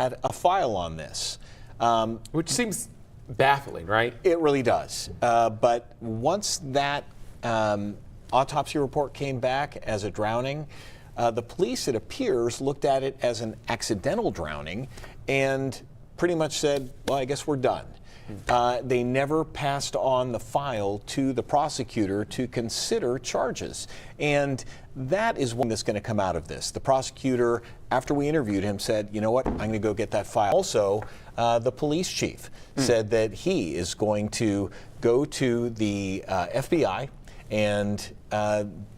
had a file on this. Which seems baffling, right? It really does. But once that autopsy report came back as a drowning, the police, it appears, looked at it as an accidental drowning and pretty much said, well, I guess we're done. They never passed on the file to the prosecutor to consider charges. And that is one that's going to come out of this. The prosecutor, after we interviewed him, said, you know what, I'm going to go get that file. Also, the police chief said that he is going to go to the FBI and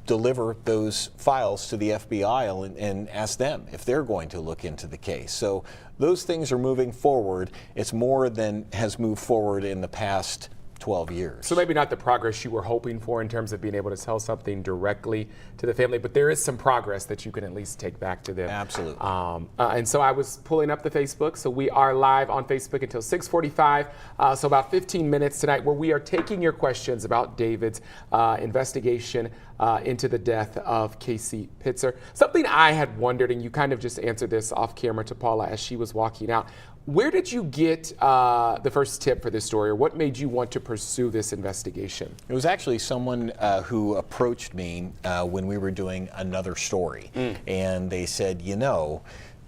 deliver those files to the FBI and ask them if they're going to look into the case. So those things are moving forward. It's more than has moved forward in the past 12 years. So maybe not the progress you were hoping for in terms of being able to tell something directly to the family, but there is some progress that you can at least take back to them. Absolutely. And so I was pulling up the Facebook. So we are live on Facebook until 6:45. So about 15 minutes tonight where we are taking your questions about David's investigation into the death of Casey Pitzer. Something I had wondered, and you kind of just answered this off camera to Paula as she was walking out. Where did you get the first tip for this story, or what made you want to pursue this investigation? It was actually someone who approached me when we were doing another story. And they said, you know,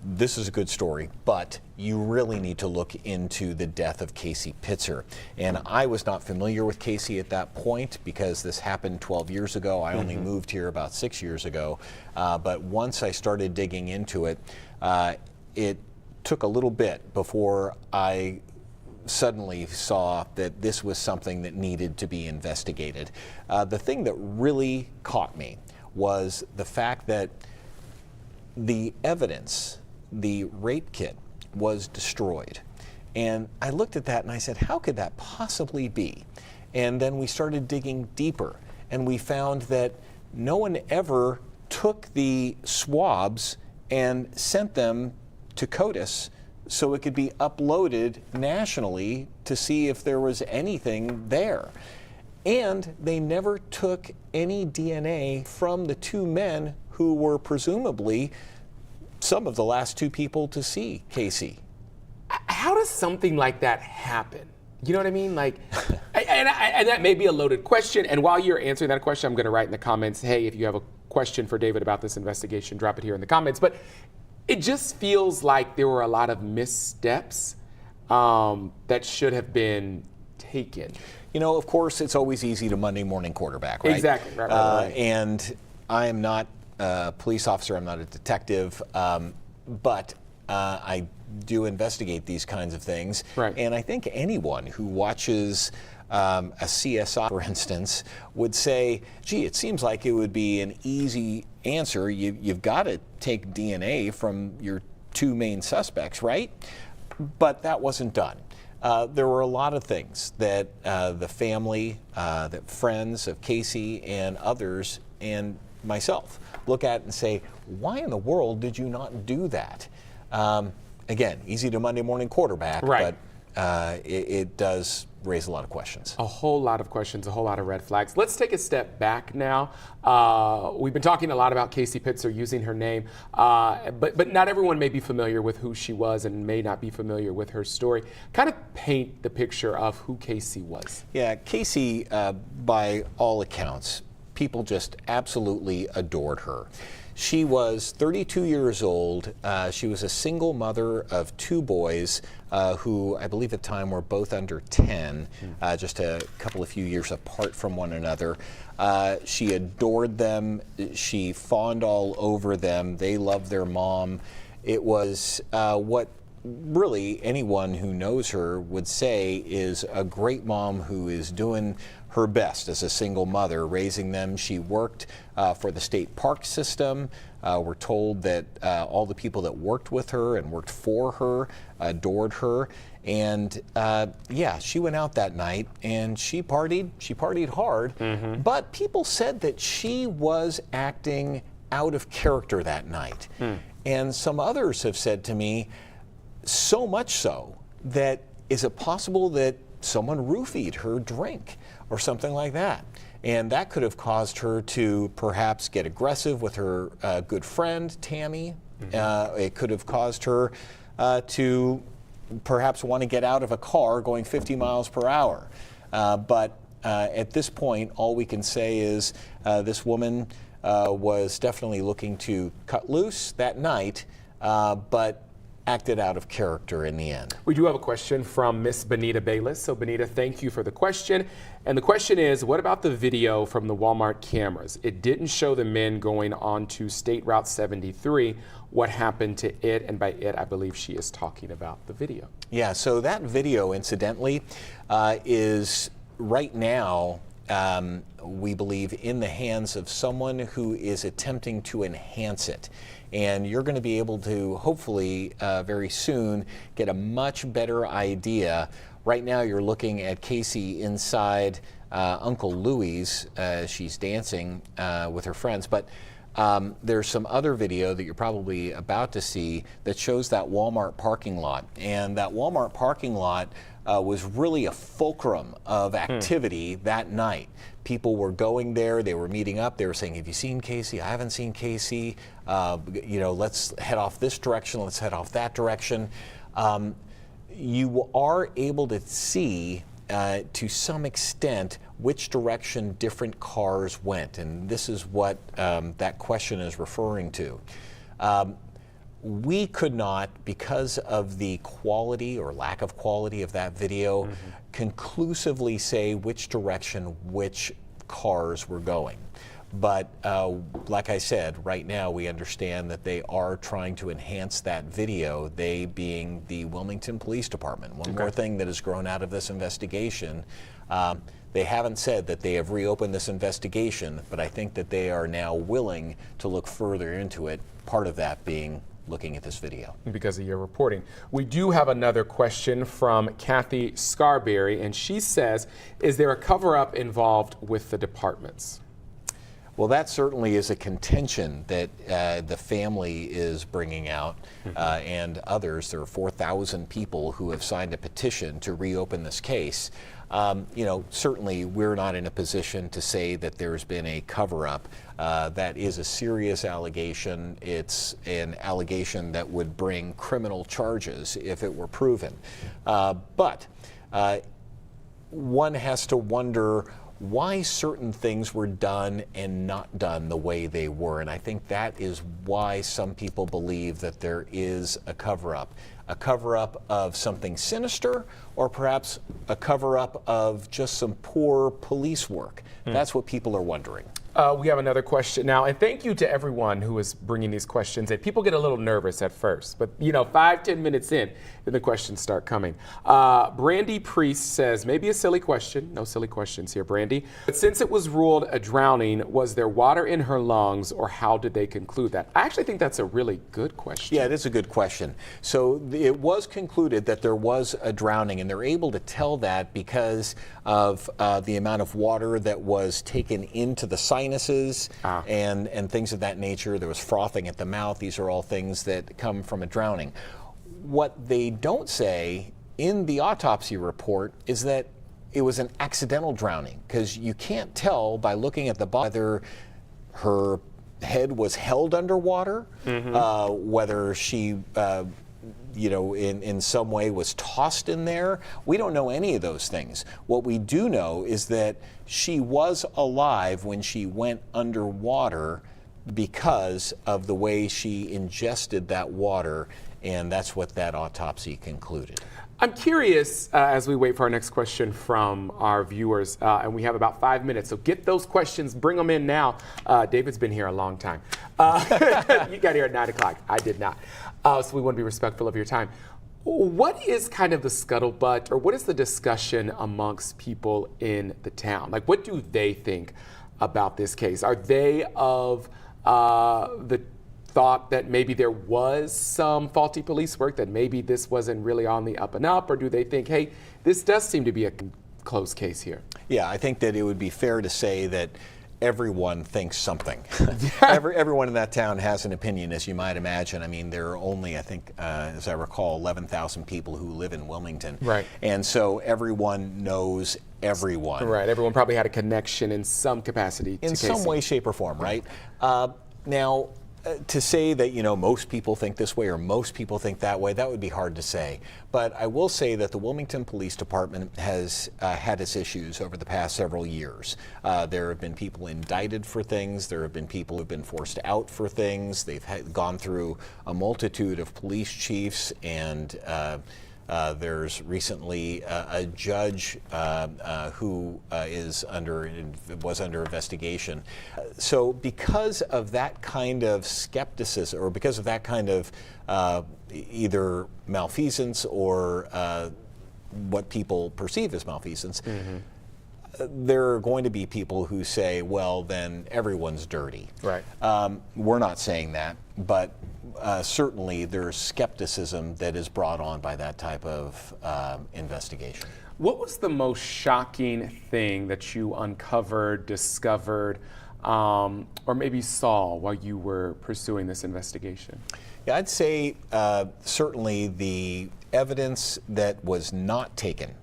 this is a good story, but you really need to look into the death of Casey Pitzer. And I was not familiar with Casey at that point because this happened 12 years ago. I only moved here about 6 years ago. But once I started digging into it, it took a little bit before I suddenly saw that this was something that needed to be investigated. The thing that really caught me was the fact that the evidence, the rape kit, was destroyed. And I looked at that and I said, how could that possibly be? And then we started digging deeper and we found that no one ever took the swabs and sent them to CODIS so it could be uploaded nationally to see if there was anything there. And they never took any DNA from the two men who were presumably some of the last two people to see Casey. How does something like that happen? You know what I mean? Like, and that may be a loaded question. And while you're answering that question, I'm going to write in the comments, hey, if you have a question for David about this investigation, drop it here in the comments. But it just feels like there were a lot of missteps that should have been taken. You know, of course, it's always easy to Monday morning quarterback, right? Exactly. Right. And I am not a police officer, I'm not a detective, but I do investigate these kinds of things. Right. And I think anyone who watches a CSI, for instance, would say, gee, it seems like it would be an easy answer. You've got to take DNA from your two main suspects, right? But that wasn't done. There were a lot of things that the family, that friends of Casey and others and myself look at and say, why in the world did you not do that? Again, easy to Monday morning quarterback, right. But it does raise a lot of questions. A whole lot of questions, a whole lot of red flags. Let's take a step back now. We've been talking a lot about Casey Pitzer using her name, but not everyone may be familiar with who she was and may not be familiar with her story. Kind of paint the picture of who Casey was. Yeah, Casey, by all accounts, people just absolutely adored her. She was 32 years old. She was a single mother of two boys who I believe at the time were both under 10, just a couple of few years apart from one another. She adored them. She fawned all over them. They loved their mom. It was what really anyone who knows her would say is a great mom who is doing her best as a single mother, raising them. She worked for the state park system. We're told that all the people that worked with her and worked for her adored her. And yeah, she went out that night and she partied hard. But people said that she was acting out of character that night. And some others have said to me, so much so that is it possible that someone roofied her drink or something like that? And that could have caused her to perhaps get aggressive with her good friend, Tammy. It could have caused her to perhaps want to get out of a car going 50 miles per hour. But at this point, all we can say is this woman was definitely looking to cut loose that night, but acted out of character in the end. We do have a question from Miss Benita Bayless. So Benita, thank you for the question. And the question is, what about the video from the Walmart cameras? It didn't show the men going onto State Route 73. What happened to it? And by it, I believe she is talking about the video. Yeah, so that video, incidentally, is right now, we believe, in the hands of someone who is attempting to enhance it. And you're going to be able to, hopefully, very soon, get a much better idea. Right now, you're looking at Casey inside Uncle Louie's. She's dancing with her friends. But there's some other video that you're probably about to see that shows that Walmart parking lot. And that Walmart parking lot was really a fulcrum of activity that night. People were going there, they were meeting up, they were saying, have you seen Casey? I haven't seen Casey. Let's head off this direction, let's head off that direction. You are able to see to some extent which direction different cars went, and this is what that question is referring to. We could not, because of the quality or lack of quality of that video, conclusively say which direction which cars were going. But like I said, right now we understand that they are trying to enhance that video, they being the Wilmington Police Department. One more thing that has grown out of this investigation, they haven't said that they have reopened this investigation, but I think that they are now willing to look further into it, part of that being looking at this video. Because of your reporting. We do have another question from Kathy Scarberry, and she says, is there a cover-up involved with the departments? Well, that certainly is a contention that the family is bringing out, and others. There are 4,000 people who have signed a petition to reopen this case. Certainly we're not in a position to say that there's been a cover-up. That is a serious allegation. It's an allegation that would bring criminal charges if it were proven. But one has to wonder why certain things were done and not done the way they were. And I think that is why some people believe that there is a cover-up. A cover-up of something sinister, or perhaps a cover-up of just some poor police work. That's what people are wondering. We have another question now, and thank you to everyone who is bringing these questions in. People get a little nervous at first, but 5-10 minutes in, then the questions start coming. Brandy Priest says, maybe a silly question. No silly questions here, Brandy. But since it was ruled a drowning, was there water in her lungs, or how did they conclude that? I actually think that's a really good question. Yeah, it is a good question. So it was concluded that there was a drowning, and they're able to tell that because of the amount of water that was taken into the sinuses and things of that nature. There was frothing at the mouth. These are all things that come from a drowning. What they don't say in the autopsy report is that it was an accidental drowning, because you can't tell by looking at the body whether her head was held underwater, whether she in some way was tossed in there. We don't know any of those things. What we do know is that she was alive when she went underwater because of the way she ingested that water, and that's what that autopsy concluded. I'm curious, as we wait for our next question from our viewers, and we have about 5 minutes, so get those questions, bring them in now. David's been here a long time. You got here at 9 o'clock. I did not. So we want to be respectful of your time. What is kind of the scuttlebutt, or what is the discussion amongst people in the town? Like, what do they think about this case? Are they of the thought that maybe there was some faulty police work, that maybe this wasn't really on the up and up, or do they think, hey, this does seem to be a closed case here? Yeah, I think that it would be fair to say that everyone thinks something. Everyone in that town has an opinion, as you might imagine. I mean, there are only, I think, as I recall, 11,000 people who live in Wilmington. Right. And so everyone knows everyone. Right. Everyone probably had a connection in some capacity to in Casey. some way, shape, or form, right? Now, To say that, most people think this way or most people think that way, that would be hard to say. But I will say that the Wilmington Police Department has had its issues over the past several years. There have been people indicted for things. There have been people who have been forced out for things. They've gone through a multitude of police chiefs, and there's recently a judge who was under investigation. So because of that kind of skepticism, or because of that kind of either malfeasance or what people perceive as malfeasance, there are going to be people who say, well, then everyone's dirty. Right. We're not saying that, but certainly there's skepticism that is brought on by that type of investigation. What was the most shocking thing that you uncovered, discovered, or maybe saw while you were pursuing this investigation? Yeah, I'd say certainly the evidence that was not taken,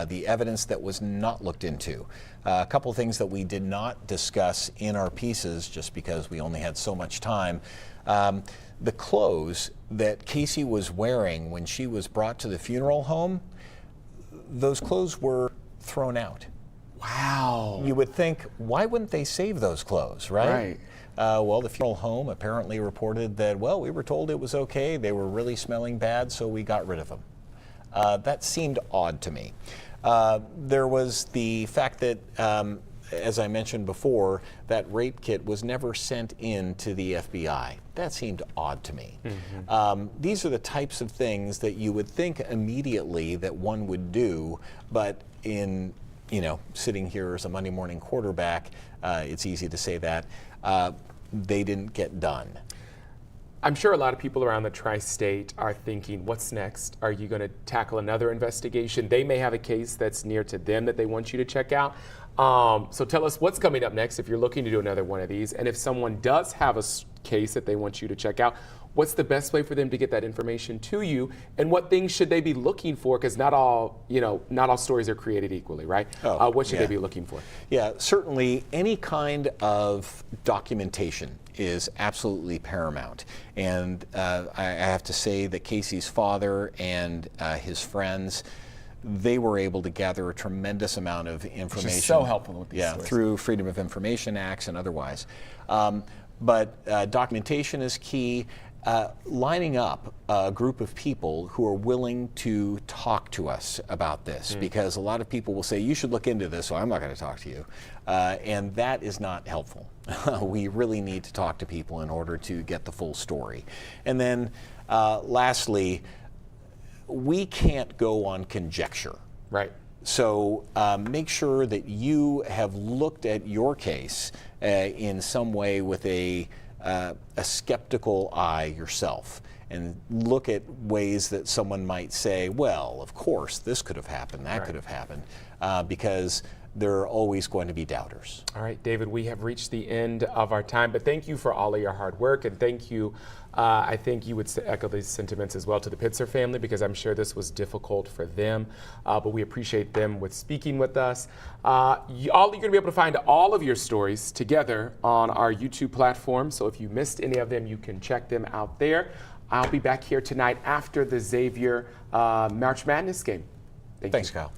the evidence that was not looked into. A couple things that we did not discuss in our pieces just because we only had so much time. The clothes that Casey was wearing when she was brought to the funeral home, those clothes were thrown out. Wow. You would think, why wouldn't they save those clothes, right? Right. Well, the funeral home apparently reported that, well, we were told it was okay. They were really smelling bad, so we got rid of them. That seemed odd to me. There was the fact that, as I mentioned before, that rape kit was never sent in to the FBI. That seemed odd to me. These are the types of things that you would think immediately that one would do, but in, sitting here as a Monday morning quarterback, it's easy to say that, they didn't get done. I'm sure a lot of people around the tri-state are thinking, what's next? Are you going to tackle another investigation? They may have a case that's near to them that they want you to check out. So tell us what's coming up next if you're looking to do another one of these. And if someone does have a case that they want you to check out, what's the best way for them to get that information to you? And what things should they be looking for? Because not all stories are created equally, right? What should they be looking for? Yeah, certainly any kind of documentation is absolutely paramount. And I have to say that Casey's father and his friends, they were able to gather a tremendous amount of information. Which is so helpful with these stories. Through Freedom of Information Acts and otherwise. But documentation is key. Lining up a group of people who are willing to talk to us about this, because a lot of people will say, you should look into this, so I'm not going to talk to you. And that is not helpful. We really need to talk to people in order to get the full story. And then lastly, we can't go on conjecture. Right. So make sure that you have looked at your case in some way with a skeptical eye yourself, and look at ways that someone might say, well, of course, this could have happened, that could have happened, because there are always going to be doubters. All right, David, we have reached the end of our time, but thank you for all of your hard work, and thank you, I think you would echo these sentiments as well to the Pitzer family, because I'm sure this was difficult for them, but we appreciate them with speaking with us. You're going to be able to find all of your stories together on our YouTube platform, so if you missed any of them, you can check them out there. I'll be back here tonight after the Xavier March Madness game. Thanks, Kyle.